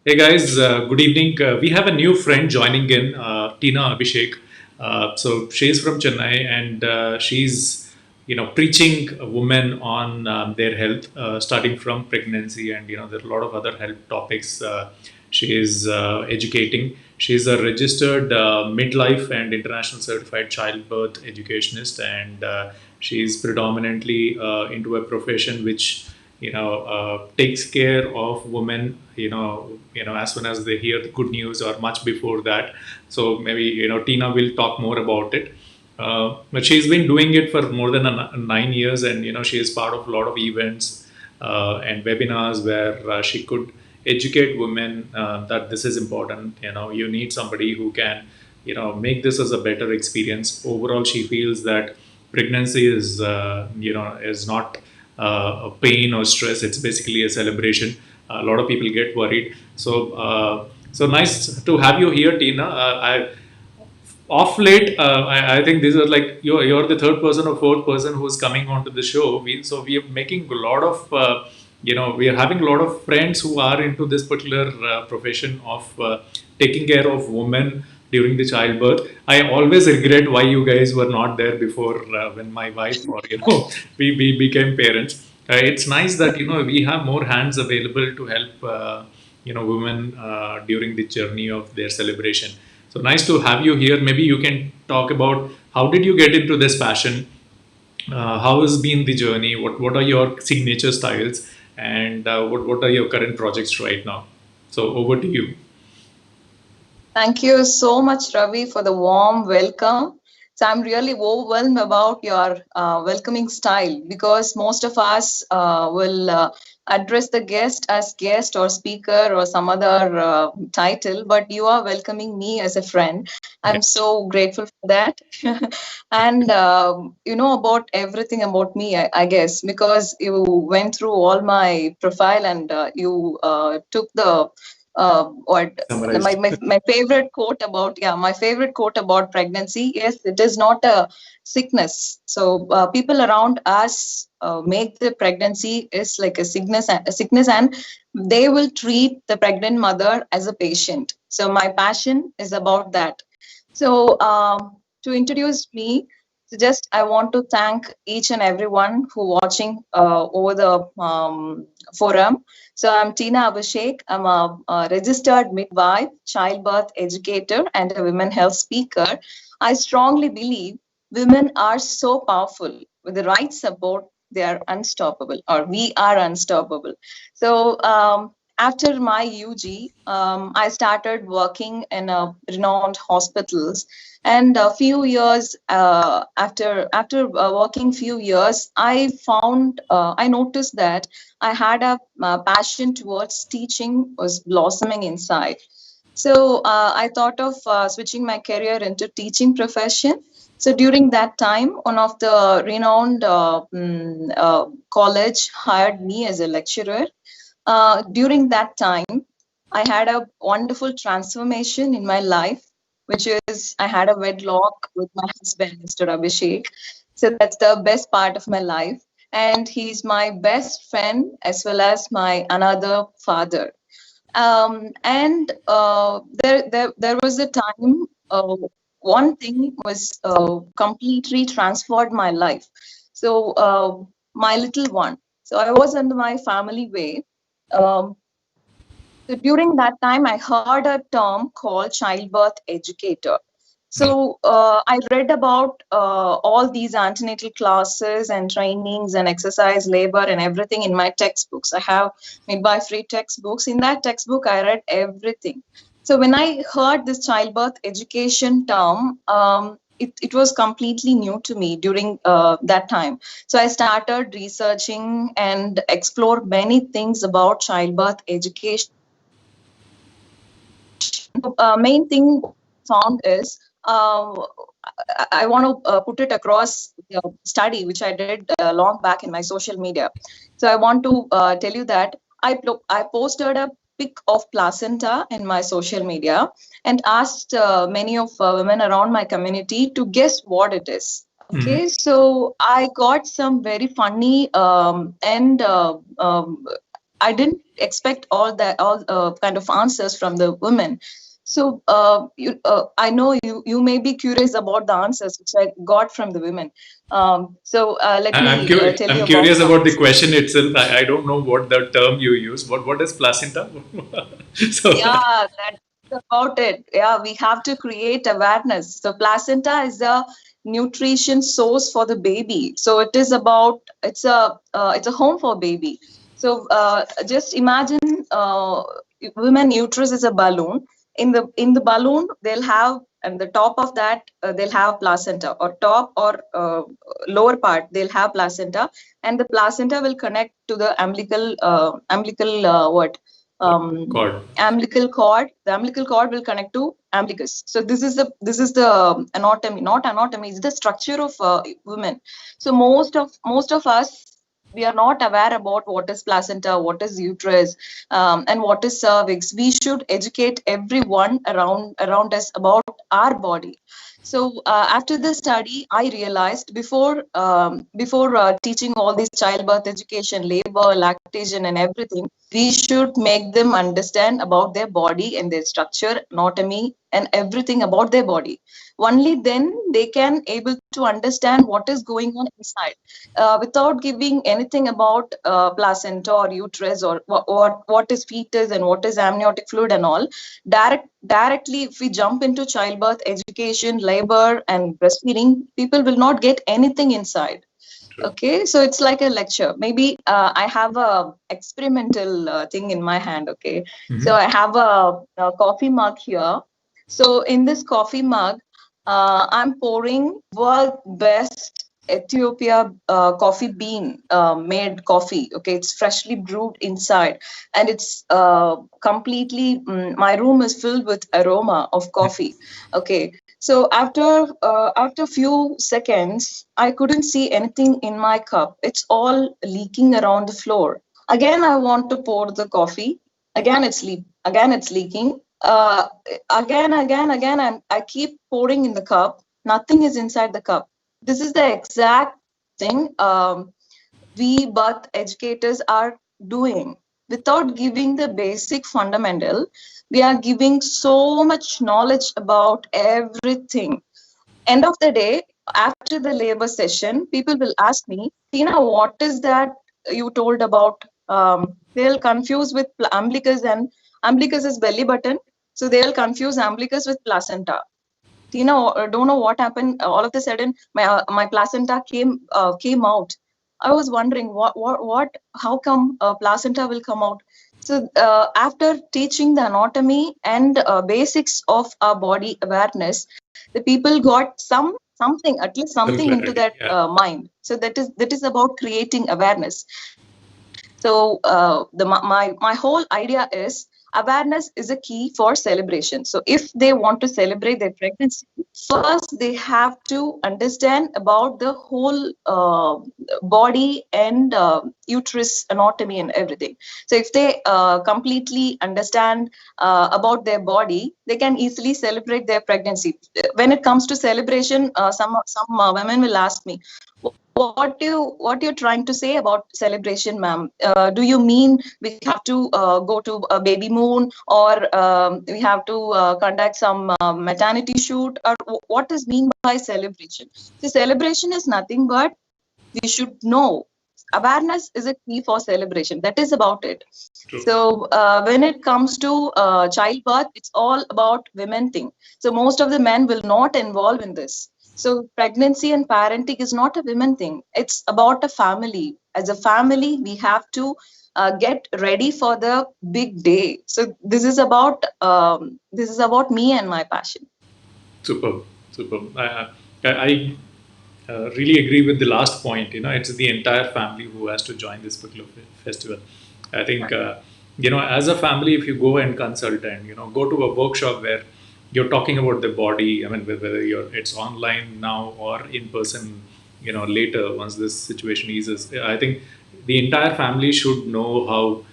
Hey guys, good evening. We have a new friend joining in, Teena Abhishek. So she's from Chennai, and she's, preaching women on their health, starting from pregnancy, and there are a lot of other health topics. She is educating. She's a registered midlife and international certified childbirth educationist, and she's predominantly into a profession which takes care of women, as soon as they hear the good news or much before that. So maybe Tina will talk more about it. But she's been doing it for more than 9 years, and she is part of a lot of events and webinars where she could educate women that this is important. You need somebody who can make this as a better experience. Overall, she feels that pregnancy is not a pain or stress. It's basically a celebration. A lot of people get worried. So nice to have you here, Tina. I Off late, I think this is like you're the third person or fourth person who's coming onto the show. We are making a lot of we are having a lot of friends who are into this particular profession of taking care of women during the childbirth. I always regret why you guys were not there before when my wife or we became parents. It's nice that we have more hands available to help women during the journey of their celebration. So nice to have you here. Maybe you can talk about how did you get into this passion? How has been the journey? What are your signature styles? And what are your current projects right now? So over to you. Thank you so much, Ravi, for the warm welcome. So I'm really overwhelmed about your welcoming style because most of us will address the guest as guest or speaker or some other title, but you are welcoming me as a friend. Yeah. I'm so grateful for that. And you know about everything about me, I guess, because you went through all my profile and you took the what Summarized. my favorite quote about my favorite quote about pregnancy. Yes, it is not a sickness. So people around us make the pregnancy is like a sickness, and they will treat the pregnant mother as a patient. So my passion is about that. So to introduce me, so just I want to thank each and everyone who watching over the forum. So I'm Teena Abhishek. I'm a registered midwife, childbirth educator, and a women health speaker. I strongly believe women are so powerful. With the right support, they are unstoppable, or we are unstoppable. So after my UG, I started working in a renowned hospitals. And a few years after working few years, I noticed that I had a passion towards teaching was blossoming inside. So I thought of switching my career into teaching profession. So during that time, one of the renowned college hired me as a lecturer. During that time, I had a wonderful transformation in my life, which is I had a wedlock with my husband, Mr. Abhishek. So that's the best part of my life. And he's my best friend as well as my another father. And there was a time, one thing was completely transformed my life. So my little one. So I was under my family way. Um, so during that time, I heard a term called childbirth educator. So I read about all these antenatal classes and trainings and exercise labor and everything in my textbooks. I have midwifery textbooks. In that textbook, I read everything. So when I heard this childbirth education term, it was completely new to me during that time. So I started researching and explored many things about childbirth education. Main thing found is I want to put it across the study which I did long back in my social media. So I want to tell you that I posted a pic of placenta in my social media and asked many of women around my community to guess what it is. Mhm. Okay, so I got some very funny and I didn't expect all kind of answers from the women. So I know you may be curious about the answers which I got from the women. Let me tell you I'm about curious the about the answers. question itself. I don't know what the term you use. What is placenta? So Yeah, that's about it. Yeah, we have to create awareness. So placenta is a nutrition source for the baby. So it is about it's a home for baby. So just imagine women uterus is a balloon. In the balloon they'll have, and the top of that they'll have placenta, or top or lower part they'll have placenta, and the placenta will connect to the umbilical what God. umbilical cord. The umbilical cord will connect to umbilicus. So this is the anatomy, not anatomy, it's the structure of women. So most of us, we are not aware about what is placenta, what is uterus, and what is cervix. We should educate everyone around us about our body. So after the study, I realized before teaching all this childbirth education, labor, lactation, and everything, we should make them understand about their body and their structure, anatomy, and everything about their body. Only then they can able to understand what is going on inside, without giving anything about placenta or uterus, or what is fetus and what is amniotic fluid and all. Directly, if we jump into childbirth education, labor, and breastfeeding, people will not get anything inside. True. Okay, so it's like a lecture. Maybe I have a experimental thing in my hand. Okay, so Mhm. I have a coffee mug here. So in this coffee mug, I'm pouring world best Ethiopia coffee bean made coffee. Okay, it's freshly brewed inside, and it's completely. My room is filled with aroma of coffee. Okay, so after few seconds, I couldn't see anything in my cup. It's all leaking around the floor. Again, I want to pour the coffee. Again, it's leaking. Again, I keep pouring in the cup. Nothing is inside the cup. This is the exact thing we birth educators are doing. Without giving the basic fundamental, we are giving so much knowledge about everything. End of the day, after the labor session, people will ask me, Teena, what is that you told about? They'll confuse with umbilicus, and umbilicus is belly button. So they'll confuse umbilicus with placenta. Teena, don't know what happened. All of a sudden, my placenta came out. I was wondering how come placenta will come out. So after teaching the anatomy and basics of our body awareness, the people got something, at least Some something into clarity. that Yeah. mind. So that is about creating awareness. So my whole idea is awareness is a key for celebration. So if they want to celebrate their pregnancy, first they have to understand about the whole body and uterus anatomy and everything. So if they completely understand about their body, they can easily celebrate their pregnancy. When it comes to celebration, some women will ask me, what you're trying to say about celebration, ma'am? Do you mean we have to go to a baby moon, or we have to conduct some maternity shoot, or what is mean by celebration? So celebration is nothing but we should know. Awareness is a key for celebration. That is about it. True. So when it comes to childbirth, it's all about women thing. So most of the men will not involve in this. So pregnancy and parenting is not a women thing. It's about a family. As a family, we have to get ready for the big day. So this is about me and my passion. Superb. Superb. I really agree with the last point. It's the entire family who has to join this particular festival. I think, as a family, if you go and consult and, go to a workshop where you're talking about the body, I mean, whether it's online now or in person, later once this situation eases, I think the entire family should know how,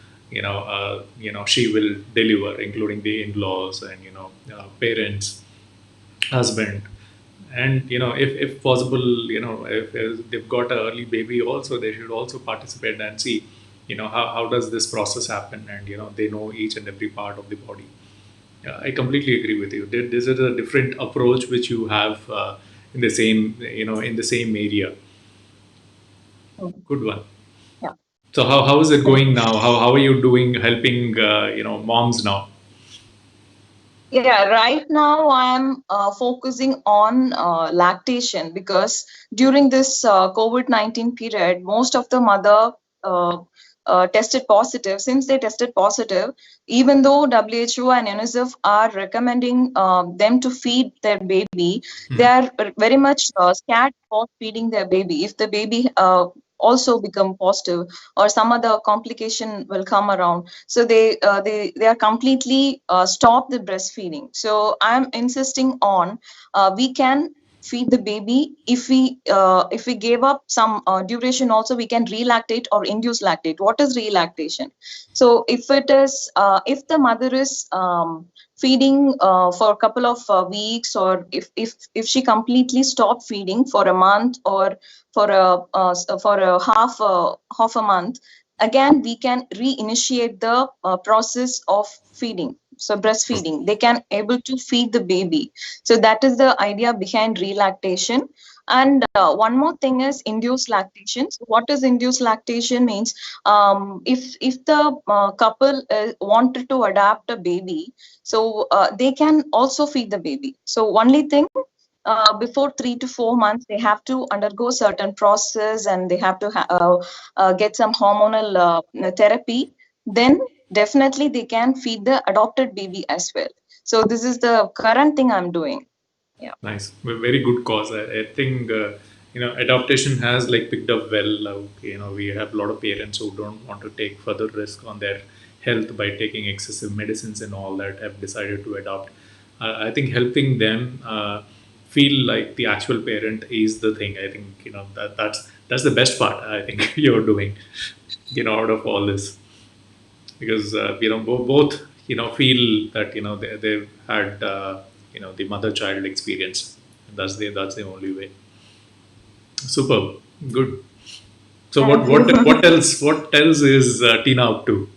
she will deliver, including the in-laws and, parents, husband, and if possible, if they've got an early baby also, they should also participate and see how does this process happen, and they know each and every part of the body. Yeah, I completely agree with you. This is a different approach which you have in the same in the same area. Mhm. Good one. Yeah. So how is it Thank going you. now? How are you doing helping moms now? Yeah, right now I'm focusing on lactation because during this COVID-19 period, most of the mother uh, tested positive. Since they tested positive, even though WHO and UNICEF are recommending them to feed their baby, they Hmm. are very much scared for feeding their baby. If the baby also become positive or some other complication will come around, so they are completely stop the breastfeeding. So I'm insisting on we can feed the baby if we gave up some duration, also we can relactate or induce lactate. What is relactation? So if it is if the mother is feeding for a couple of weeks, or if she completely stopped feeding for a month, or for a half a month, again we can reinitiate the process of feeding, so breastfeeding. They can able to feed the baby. So that is the idea behind relactation. And one more thing is induced lactation. So what is induced lactation means, if the couple wanted to adopt a baby, so they can also feed the baby. So only thing, before 3 to 4 months they have to undergo certain process, and they have to get some hormonal therapy. Then definitely they can feed the adopted baby as well. So this is the current thing I'm doing. Yeah. Nice, very good cause. I think adaptation has like picked up well. We have a lot of parents who don't want to take further risk on their health by taking excessive medicines and all that, have decided to adopt. I think helping them feel like the actual parent is the thing. I think that's the best part. I think you're doing out of all this, because both feel that they've had the mother child experience. That's the only way. Superb. Good. So Thank you. what else is Teena up to?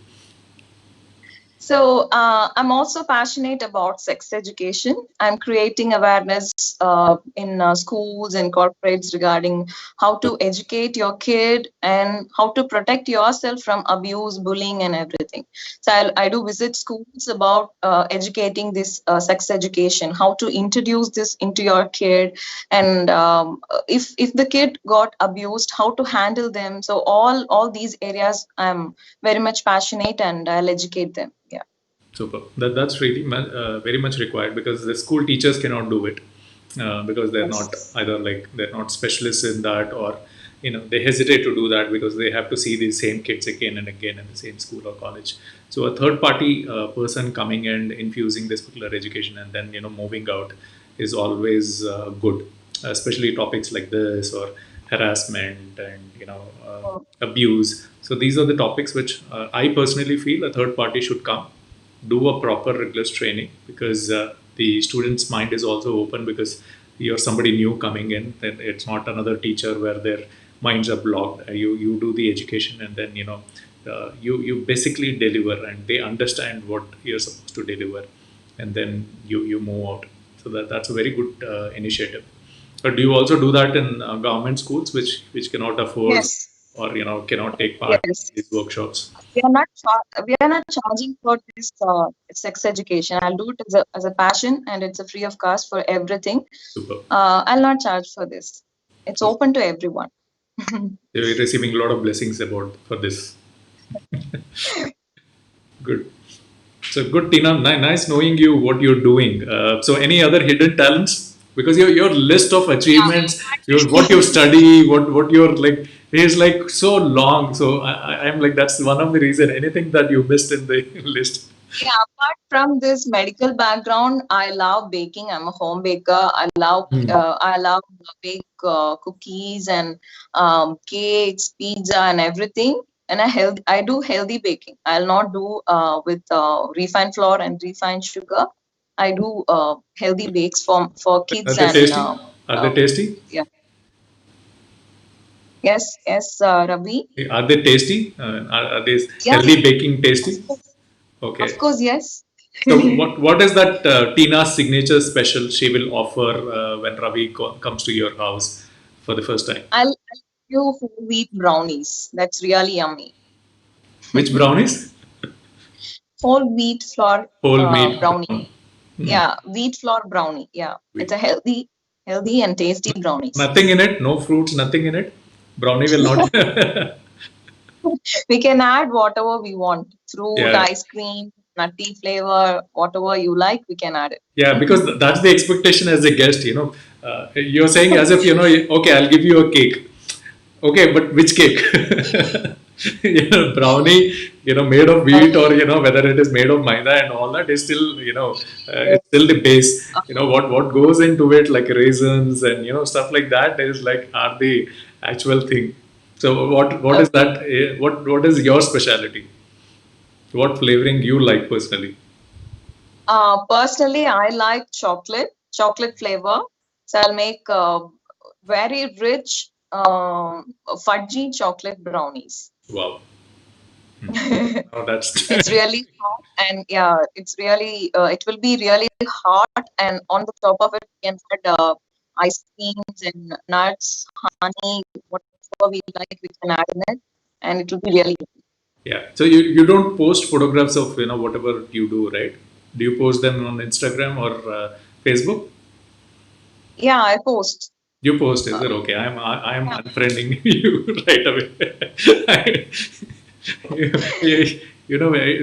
So I'm also passionate about sex education. I'm creating awareness in schools and corporates regarding how to educate your kid and how to protect yourself from abuse, bullying, and everything. So I do visit schools about educating this sex education, how to introduce this into your kid, and if the kid got abused, how to handle them. So all these areas I'm very much passionate, and I'll educate them. Yeah. Super. That's really very much required, because the school teachers cannot do it, because they're not Yes. either, like, they're not specialists in that, or they hesitate to do that because they have to see these same kids again and again in the same school or college. So a third party person coming and infusing this particular education and then moving out is always good, especially topics like this, or harassment, and abuse. So these are the topics which I personally feel a third party should come, do a proper rigorous training, because the student's mind is also open, because you're somebody new coming in, then it's not another teacher where their minds are blocked. You do the education, and then you basically deliver, and they understand what you're supposed to deliver, and then you move out. So that's a very good initiative. But do you also do that in government schools, which cannot afford, Yes. or cannot take part Yes. in these workshops? We are not charging for this sex education. I'll do it as a passion, and it's a free of cost for everything. Super. I'll not charge for this. It's So open to everyone. they're receiving a lot of blessings about for this. Good. So good, Tina. Nice knowing you, what you're doing. So any other hidden talents? Because your list of achievements, what you study, what you're like, is like so long. So I'm like, that's one of the reason. Anything that you missed in the list? Yeah, apart from this medical background, I love baking. I'm a home baker. I love bake cookies and cakes, pizza, and everything. And I do healthy baking. I'll not do with refined flour and refined sugar. I do healthy bakes for Are kids they and tasty? Are uh, they tasty? yeah. Yes, Ravi. Are they tasty? Are they Yeah, healthy baking of tasty? course, of Okay. course, yes. So what is that Teena's signature special she will offer when Ravi comes to your house for the first time? I'll give you whole wheat brownies. That's really yummy. Which brownies? Whole wheat flour Whole meat brownie. brown. Hmm. Yeah, wheat flour brownie. Yeah, it's Wheat. a healthy and tasty brownies. Nothing in it. No fruits. Nothing in it. Brownie will not. We can add whatever we want. Fruit, Yeah. ice cream, nutty flavor, whatever you like, we can add Yeah, because it. that's the expectation as a guest. You're saying as if okay, I'll give you a cake. Okay, but which cake? Brownie, made of wheat or whether it is made of maida and all that is still it's still the base. What goes into it like raisins and stuff like that is like are the actual thing. So what is Okay. that? What is your specialty? What flavoring you like personally? Personally, I like chocolate flavor. So I'll make very rich fudgy chocolate brownies. Wow. Oh, that's It's really hot and yeah, it will be really hot and on the top of it we can add ice creams and nuts, honey, whatever we like we can add in it and it will be really good. yeah. So you don't post photographs of whatever you do, right? Do you post them on Instagram or Facebook? Yeah, I post. You post, is Uh, it okay? I'm yeah. unfriending you right away.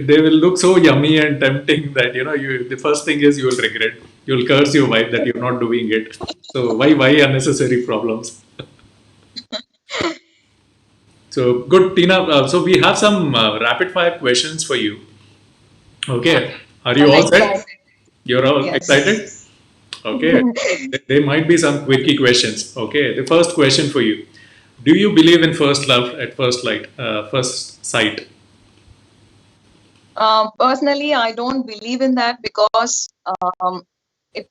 They will look so yummy and tempting that you the first thing is you will regret. You'll curse your wife that you're not doing it. So why unnecessary problems? So good, Tina. So we have some rapid fire questions for you. Okay, are you I'm all excited. set? You're all excited? Yes. Okay, there might be some quickie questions. Okay, the first question for you: do you believe in first love at first sight? Personally, I don't believe in that because it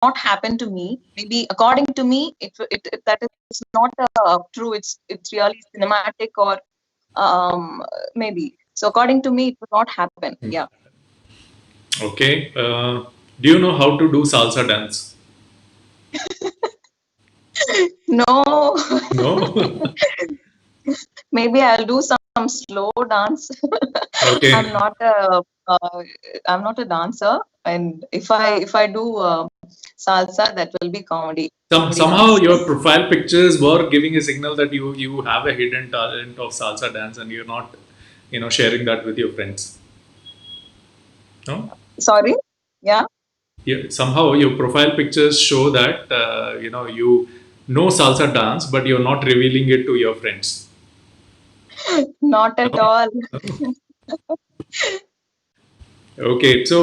not happen to me. Maybe according to me, that is not true. It's really cinematic or maybe. So according to me, it will not happen. Yeah. Okay, do you know how to do salsa dance? No, No. maybe I'll do some slow dance. I'm Okay. not a I'm not a dancer, and if I do salsa, that will be comedy Somehow dance. your profile pictures were giving a signal that you have a hidden talent of salsa dance and you're not sharing that with your friends. No. Sorry. Yeah. Somehow your profile pictures show that you know salsa dance, but you're not revealing it to your friends. Not at No? all. Okay, so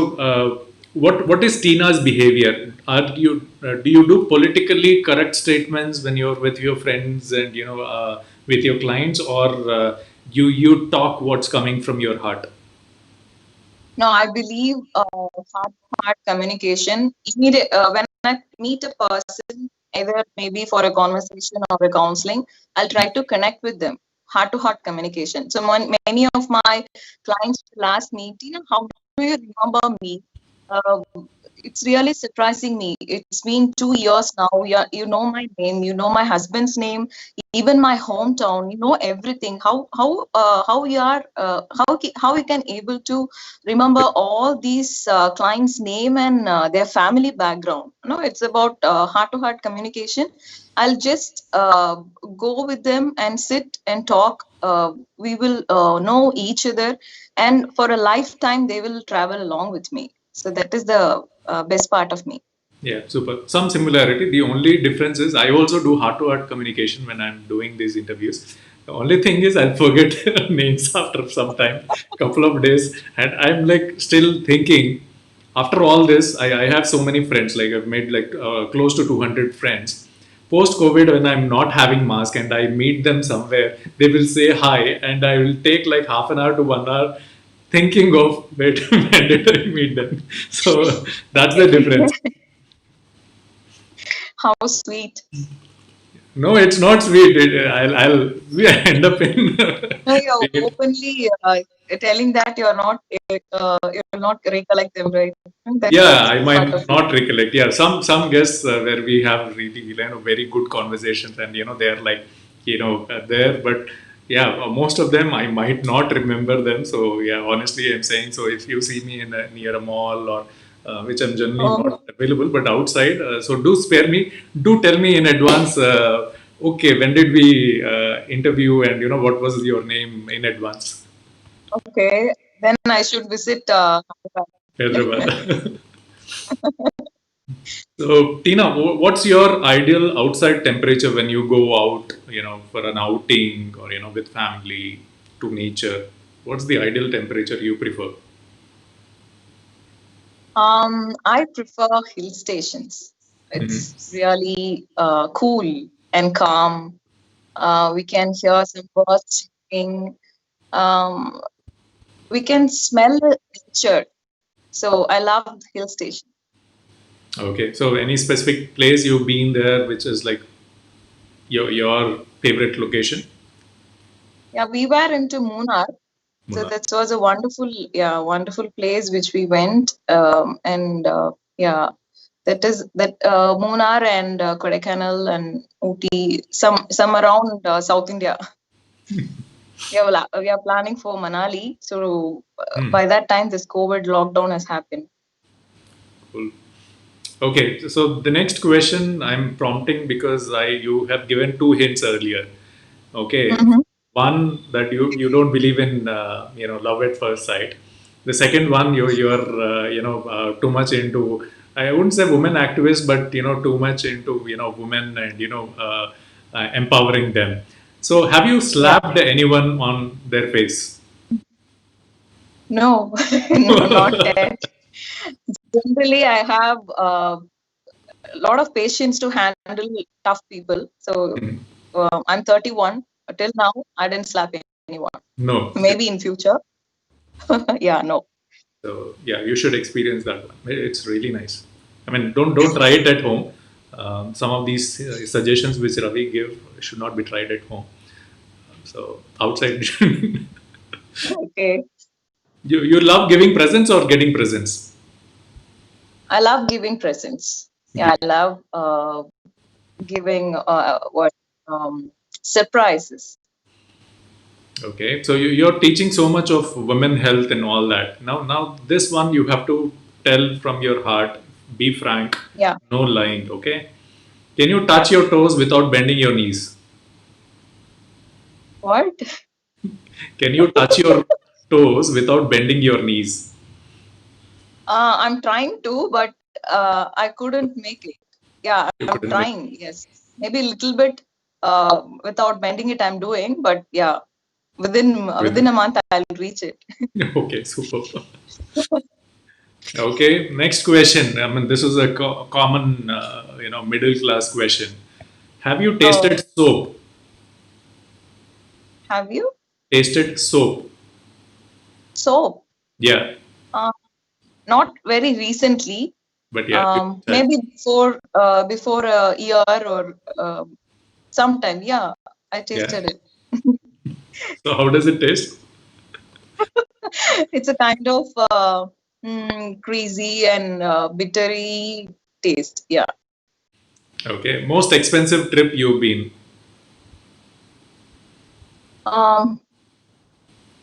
what is Tina's behavior? Do you do politically correct statements when you're with your friends and with your clients, or you talk what's coming from your heart? No, I believe heart communication. When I meet a person, either maybe for a conversation or a counseling, I'll try to connect with them. Heart to heart communication. So many of my clients will ask me, Tina, how do you remember me? Uh, it's really surprising me. It's been 2 years now. You know my name. You know my husband's name. Even my hometown. You know everything. How you are? How you can able to remember all these clients' name and their family background. No, it's about heart-to-heart communication. I'll just go with them and sit and talk. We will know each other, and for a lifetime, they will travel along with me. So that is the best part of me. Yeah, super. Some similarity. The only difference is I also do heart to heart communication when I'm doing these interviews. The only thing is I'll forget names after some time, couple of days, and I'm like still thinking. After all this, I have so many friends. Like I've made like close to 200 friends. Post COVID, when I'm not having mask and I meet them somewhere, they will say hi, and I will take like half an hour to 1 hour thinking of wait when did I meet them. So that's the difference. How sweet. No, it's not sweet. I'll we end up in. No, you're openly telling that you will not recollect them, right? Yeah, That's I part of might you. not recollect. Yeah, some guests where we have really very good conversations, and they're like there, but yeah, most of them I might not remember them. So yeah, honestly, I'm saying, so if you see me near a mall or which I'm generally Oh, not available, but outside, so do spare me. Do tell me in advance. Okay, when did we interview, and what was your name in advance? okay. Then I should visit. Hyderabad. So, Tina, what's your ideal outside temperature when you go out, for an outing or, with family to nature? What's the ideal temperature you prefer? I prefer hill stations. Hmm. It's really cool and calm. We can hear some birds chirping. Um, we can smell the nature. So I love hill station. Okay. So, any specific place you've been there, which is like your favorite location? Yeah, we were into Munnar. So Munnar. that was a wonderful place which we went. And yeah, that Munnar and Kodaikanal and Ooty, some around South India. We are planning for Manali. So Hmm. by that time, this COVID lockdown has happened. Cool. Okay. So, the next question I'm prompting because you have given two hints earlier. Okay, Mm-hmm. one that you don't believe in love at first sight. The second one, you're too much into, I wouldn't say women activists, but too much into women and empowering them. So have you Yeah. slapped anyone on their face? No, no, not yet. Generally, I have a lot of patience to handle tough people. So Mhm. I'm 31. Till now, I didn't slap anyone. No. Maybe in future. Yeah, no. So yeah, you should experience that one. It's really nice. I mean, don't try it at home. Some of these suggestions which Ravi give should not be tried at home. So outside, Okay. you love giving presents or getting presents? I love giving presents. Give. Yeah, I love giving what surprises. Okay, so you're teaching so much of women health and all that. Now this one you have to tell from your heart. Be frank, Yeah. no lying. Okay, can you touch your toes without bending your knees? What? Can you touch your toes without bending your knees? I'm trying to, but I couldn't make it. Yeah, You I'm couldn't make. trying. Yes, maybe a little bit without bending it. I'm doing, but yeah, within With a month I'll reach it. okay, super. Okay, next question. I mean, this is a common, middle class question. Have you Oh, tasted soap? have you? Tasted soap? So, Yeah, uh, not very recently. but yeah, you tried. Maybe before a year or sometime. Yeah, I Yeah. tasted it. So how does it taste? It's a kind of crazy and bittery taste. Yeah. Okay. Most expensive trip you've been. Um,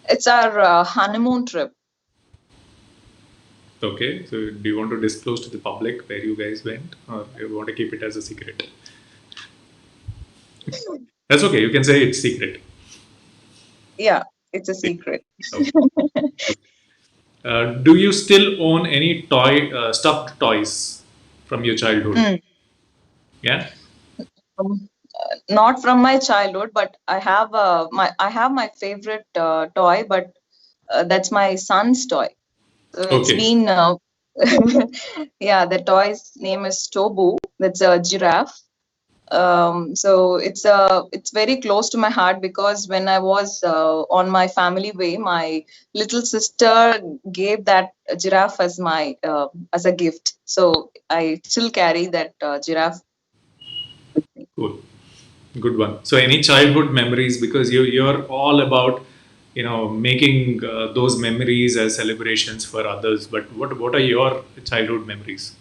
it's our honeymoon trip. Okay. So do you want to disclose to the public where you guys went, or you want to keep it as a secret? That's okay. You can say it's secret. Yeah, it's a secret. Okay. Do you still own any stuffed toys from your childhood? Mm. Yeah. Not from my childhood, but I have my favorite toy, but that's my son's toy. So it's Okay. been yeah, the toy's name is Tobu. That's a giraffe. So it's very close to my heart because when I was on my family way, my little sister gave that giraffe as my as a gift. So I still carry that giraffe with me. Cool. Good one. So, any childhood memories? Because you're all about making those memories as celebrations for others. But what are your childhood memories?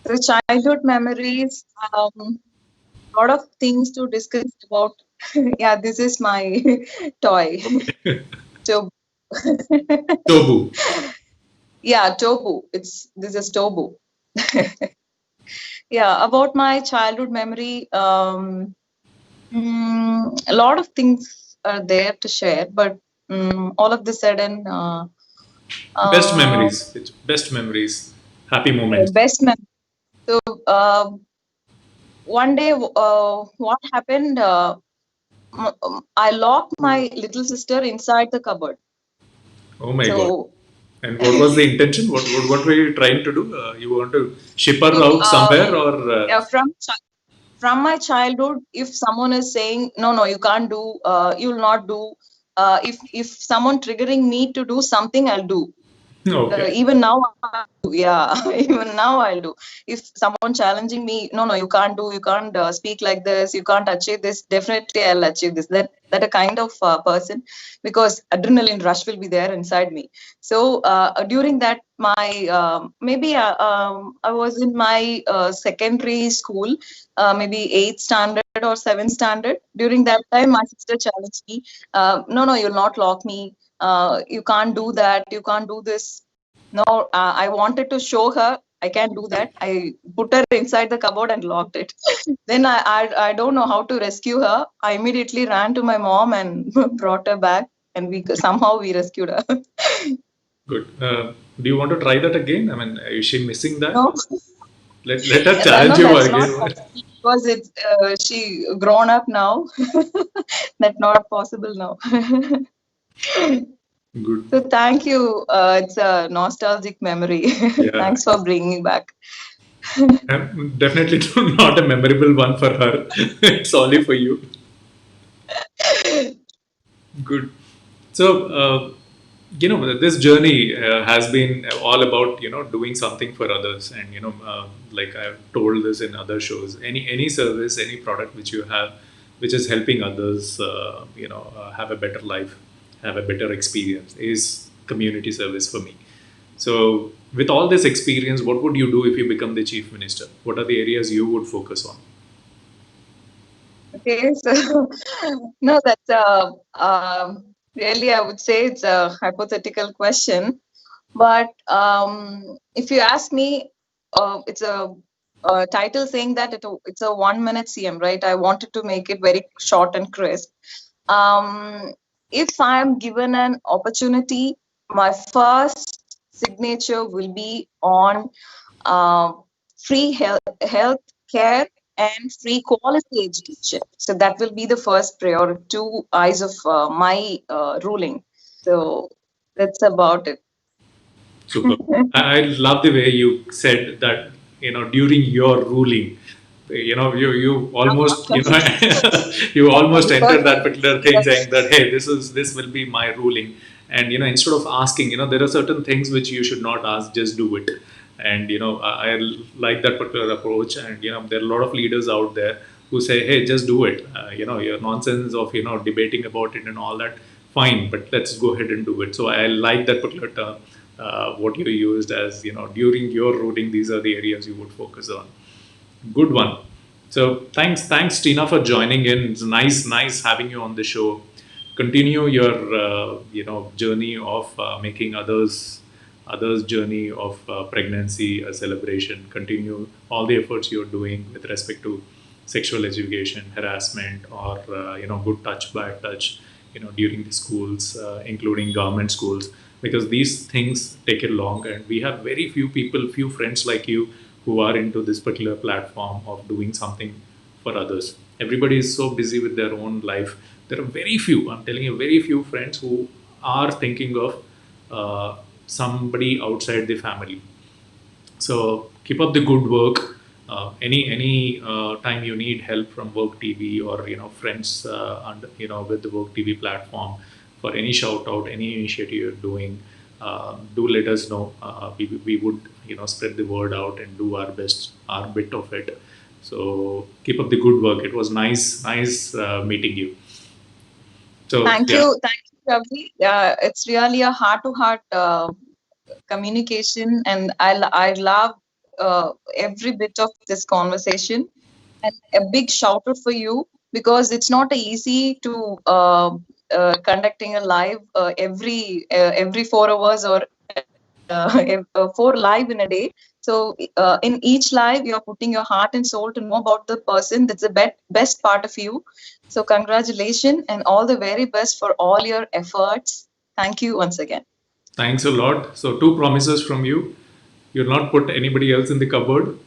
So childhood memories, lot of things to discuss about. Yeah, this is my toy. So Tobu. yeah, Tobu. This is Tobu. Yeah, about my childhood memory, a lot of things are there to share, but all of the sudden, Best uh, memories. Best memories. Happy moments. best memory. So one day, what happened? I locked my little sister inside the cupboard. Oh my God. So, And what was the intention? What were you trying to do? You want to ship her so out somewhere, or yeah, from my childhood, if someone is saying no, no, you can't do, you will not do. If someone triggering me to do something, I'll do. okay? Even now, yeah, even now I'll do. If someone challenging me, no, no, you can't do, you can't speak like this, you can't achieve this, definitely I'll achieve this. That a kind of person, because adrenaline rush will be there inside me. So during that, my maybe I was in my secondary school, maybe 8th standard or 7th standard. During that time, my sister challenged me, no, no, you'll not lock me, you can't do that, you can't do this. No, I wanted to show her I can do that. I put her inside the cupboard and locked it. Then I don't know how to rescue her. I immediately ran to my mom and brought her back, and somehow we rescued her. Good. Do you want to try that again? I mean, is she missing that? No, Let her challenge no, you that's not again. possible because it's she grown up now. That's not possible now. Good. So thank you. It's a nostalgic memory. Yeah. Thanks for bringing back. Definitely not a memorable one for her. It's only for you. Good. So, this journey has been all about doing something for others, and like I've told this in other shows, any service, any product which you have, which is helping others, have a better life, have a better experience, is community service for me. So, with all this experience, what would you do if you become the chief minister? What are the areas you would focus on? Okay, so no, that's really, I would say it's a hypothetical question. But if you ask me, it's a title saying that it's a 1 minute CM, right? I wanted to make it very short and crisp. Um, if I'm given an opportunity, my first signature will be on uh, free health care and free quality education. So that will be the first priority, two eyes of my ruling. So that's about it. Super. I love the way you said that, during your ruling, you almost, you almost Because entered that particular thing yes, saying that, hey, this will be my ruling. And, instead of asking, there are certain things which you should not ask, just do it. And, I like that particular approach. And, there are a lot of leaders out there who say, hey, just do it. Your nonsense of, debating about it and all that, fine, but let's go ahead and do it. So I like that particular term, what you used as, during your ruling, these are the areas you would focus on. Good one. So thanks Teena for joining in. It's nice having you on the show. Continue your journey of making others journey of pregnancy a celebration. Continue all the efforts you're doing with respect to sexual education, harassment, or good touch, bad touch, during the schools, including government schools, because these things take it long, and we have very few people, few friends like you who are into this particular platform of doing something for others. Everybody is so busy with their own life. There are very few, I'm telling you, very few friends who are thinking of somebody outside the family. So keep up the good work. Any time you need help from Work TV, or friends, and with the Work TV platform, for any shout out, any initiative you're doing, do let us know. We would spread the word out and do our best, our bit of it. So keep up the good work. It was nice meeting you. So yeah, Thank you, Ravi. It's really a heart-to-heart communication, and I love every bit of this conversation. And a big shout out for you, because it's not easy to conducting a live every 4 hours, or 4 live in a day. So in each live, you're putting your heart and soul to know about the person. That's the best part of you. So congratulations and all the very best for all your efforts. Thank you once again. thanks a lot. So two promises from you. You'll not put anybody else in the cupboard,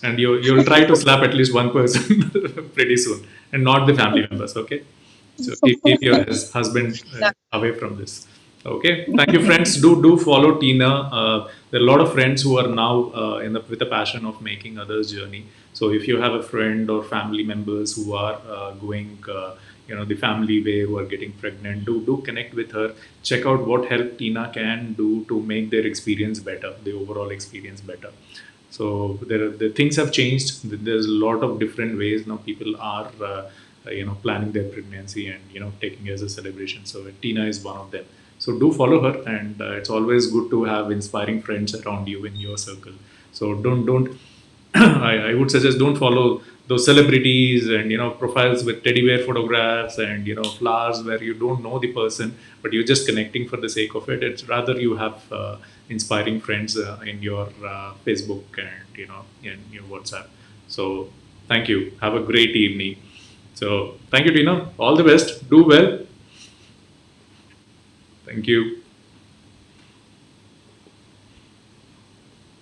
and you'll try to slap at least one person pretty soon, and not the family members. Okay. So keep your husband away from this. Okay. Thank you, friends. Do follow Teena. There are a lot of friends who are now with the passion of making others' journey. So if you have a friend or family members who are going, the family way, who are getting pregnant, do connect with her. Check out what help Teena can do to make their experience better, the overall experience better. So the things have changed. There's a lot of different ways now. People are planning their pregnancy and taking it as a celebration. So Teena is one of them. So do follow her, and it's always good to have inspiring friends around you in your circle. So don't I would suggest don't follow those celebrities and profiles with teddy bear photographs and flowers where you don't know the person, but you're just connecting for the sake of it. It's rather you have inspiring friends in your Facebook and in your WhatsApp. So thank you. Have a great evening. So thank you, Teena. All the best. Do well. Thank you.